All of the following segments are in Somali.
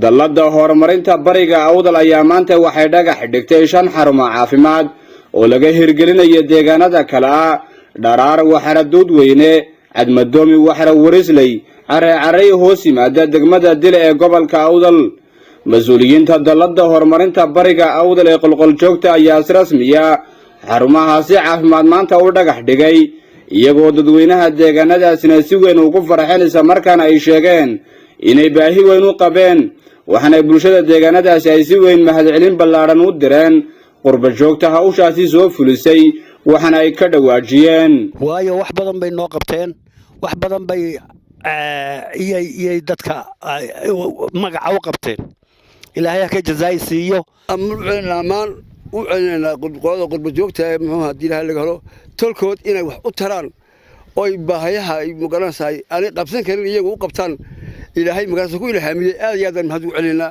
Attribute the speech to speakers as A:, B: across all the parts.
A: dallada horumarinta bariga awdal ayaa maanta waxay dhagax dhigtay 5 xarumo caafimaad oo laga hirgelinayo deegaanada kala dharaar waxara doodweyne cadmadoomi waxara warisley caray hoos yimaada degmada dil ee gobolka awdal mas'uuliyiinta dallada horumarinta bariga awdal ee qolqol joogta ayaa si rasmiya xarumahaasi caafimaad maanta u dhagax dhigay iyagoo dadweynaha deegaanadaasina si weyn ugu farxinaysa markaan ay sheegeen inay baahi weyn u qabeen waxaana bulshada deegaanadaasi ay si weyn mahadcelin ballaaran u direen qurba joogta hawshaasi soo fulisay waxaana ay ka dhawaajiyeen
B: waayo wax badan bay noo qabteen wax badan bay iyay dadka magaca u qabteen ilaahay ka jazaaysiiyo
C: amaan u celinayna qurba joogta muxuu hadii ilaahay laga helo tolkood inay wax u taraan oo baahayaha ay magaranaysaa aan qabsan karin iyagu u qabtaan ilaahay magaranaysaa ku ilaahamiyay aad iyo aad mahad u celinayna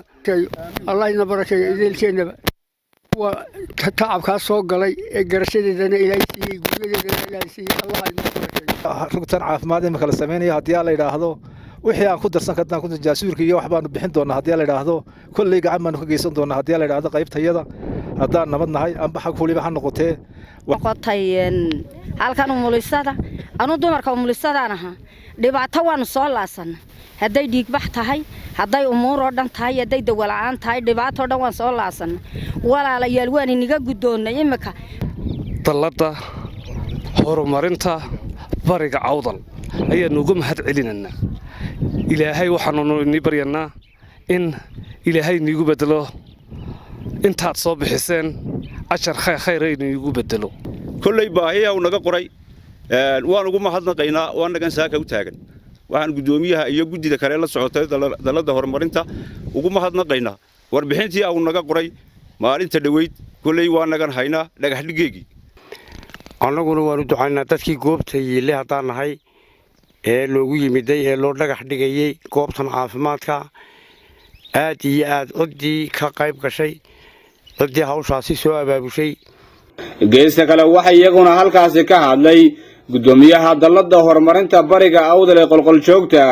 D: Allah ina barakeeyo idilkeennaba waa taabka soo galay ee garashadeedana ilaahay siiyay gurigeedana ilaahay siiyay Allah ina barakeeyo
E: rugtan caafimaad ee kala sameeyay hadii la yiraahdo wixii aan ku darsan karnaa ku jaasuurka iyo wax baan bixin doonaa hadii la yiraahdo kulli gacan baan ka geysan doonaa hadii la yiraahdo qaybtayada haddaan nabadnahay amba xaq fuliba ha noqotee
F: waqtayeen halkan umulisada anu dumarka umulisadaanaha dhibaato waan soo laasan haday dhiig bax tahay haday umuur oo dhan tahay haday dawala'aan tahay dhibaato dhan waan soo laasan walaalayaal waan iniga gudoonay imika
G: dallada horumarinta bariga awdal ayaa nugu mahad celinayna ilaahay waxaanu ni baryanaa in ilaahay nigu bedelo intaad soo bixiseen ajar khayr ay nigu bedelo
H: kullay baahiya uu naga qoray waan ugu mahadnaqaynaa waan nagan saaka u taagan waxaan gudoomiyaha iyo gudida kale la socotay dallada horumarinta ugu mahadnaqaynaa warbixintii uu naga qoray maalinta dhaweyd kullay waan nagan haynaa dhagax dhigeegi
C: annaguna waan u ducaynaa dadkii goobta yeelay hadaan nahay ee loogu yimiday ee loo dhagax dhigayay goobtan caafimaadka aad iyo aad codii ka qayb gashay codii hawshaasi soo abaabushay
A: geesta kale waxa iyaguna halkaasi ka hadlay gudoomiyaha dallada horumarinta bariga awdal ee qolqol joogta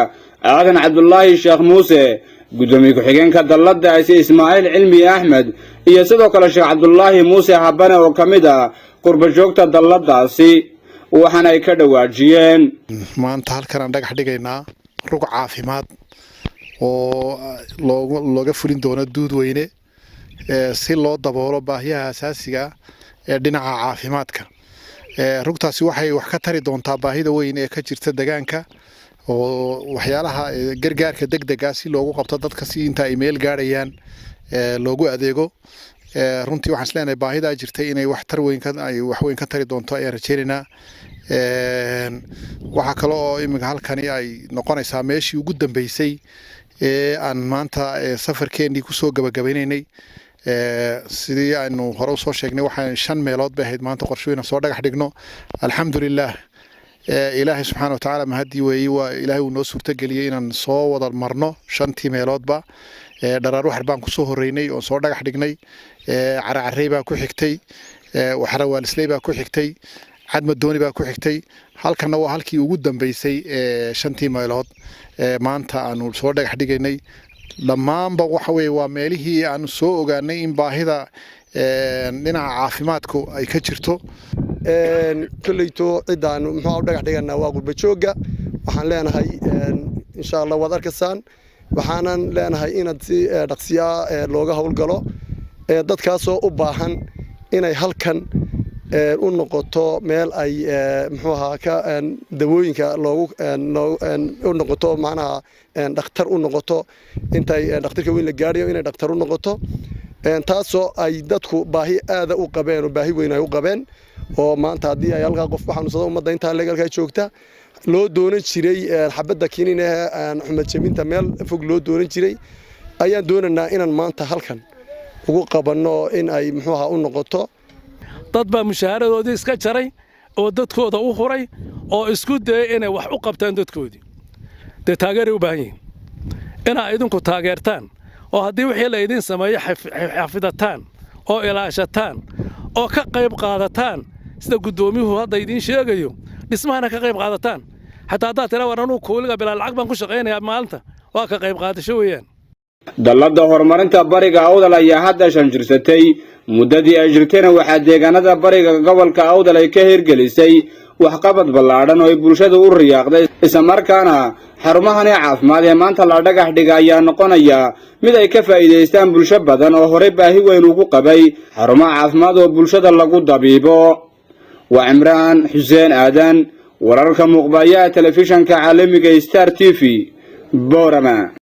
A: aadan cabdullaahi sheekh muuse gudoomiye ku-xigeenka dallada Ismaaciil Cilmi Ahmed iyo sidoo kale Sheekh Cabdullaahi Muuse Habane oo kamid ah qurba joogta dalladaasi waxaana ay ka dhawaajiyeen
I: maanta halkan aan dhagax dhigaynaa rug caafimaad oo looga fulin doono duudweyne si loo daboolo baahiyaha asaasiga ee dhinaca caafimaadka rugtaasi waxay wax ka tari doontaa baahida weyn ee ka jirta deegaanka oo waxyaalaha gargaarka degdega si loogu qabto dadka si inta ay meel gaarayaan loogu adeego runtii waxaan isleenahay baahida jirtay inay wax weyn ka tari doonto ayaan rajaynaynaa waxa kale oo iminka halkani ay noqonaysaa meeshii ugu dambeysay ee aan maanta safarkeenii kusoo gabagabaynaynay sidii aynu hore u soo sheegnay waxaan 5 meelood bay ahayd maanta qorshooyina soo dhagax dhigno alxamdulillaah ilaahay subxaanahu wa tacaala mahadii weeyay waa ilaahay uu noo suurtageliyay inaan soo wada marno 5 meeloodba dharaar waxar baan ku soo horeynay oo soo dhagax dhignay caraarey baa ku xigtay waxara waalisley baa ku xigtay cadmadooni baa ku xigtay halkana waa halkii ugu dambeysay 5 meelood maanta aanu soo dhagax dhigaynay dhammaanba waxa weeye waa meelihii aanu soo ogaanay in baahida dhinaca caafimaadku ay ka jirto
C: kullayto cidaan muxuu dhagax dhiganaa waa qurba jooga waxaan leenahay insha Allah wad arkaysaan waxaanan leenahay inaad si dhaqsiya looga hawlgalo dadkaas oo u baahan inay halkan u noqoto meel ay muxuu ahaa ka dawooyinka loogu u noqoto macnaha dhakhtar u noqoto intay dhakhtarka weyn la gaariyo inay dhakhtar u noqoto taasoo ay dadku baahi aad u qabeen oo baahi weyn ay u qabeen oo maanta hadii ay halka qof xanuunsado ummadda inta legalka joogta loo doonan jiray xabadda kiniina Axmed Jaminta meel fog loo doonan jiray ayaan doonaynaa inaan maanta halkan ugu qabanno in ay muxuu ahaa u noqoto
G: dad baa mushaharadoodii iska jaray oo dadkooda u huray oo isku dayay inay wax u qabtaan dadkoodii taageer u baahan yihiin inaa idinku taageertaan oo haddii wixii la idin sameeyo xafidataan oo ilaashataan oo ka qayb qaadataan sida gudoomiyuhu hadda idin sheegayo dhismahana ka qayb qaadataan حتى هذا ترى ورانو كولga bilaa lacag baan ku shaqeynayaa maalinta waa ka qayb qaadasho weeyaan
A: dallada horumarinta bariga awdal ayaa hadda shan jirsatay muddadii ay jirtayna waxaa deegaanada bariga gobolka awdal ay ka hirgelisay waxqabad ballaadhan oo ay bulshada u riyaaqday isla markaana xarumahani caafimaad ee maanta la dhagax dhiga ayaa noqonaya mid ay ka faa'iidaystaan bulsho badan oo horey baahi weyn ugu qabay xarumaha caafimaad oo bulshada lagu dabiibo. waa Cimraan Xuseen Aadan wararka muuqbaaya telefishanka caalamiga Star TV Boorama.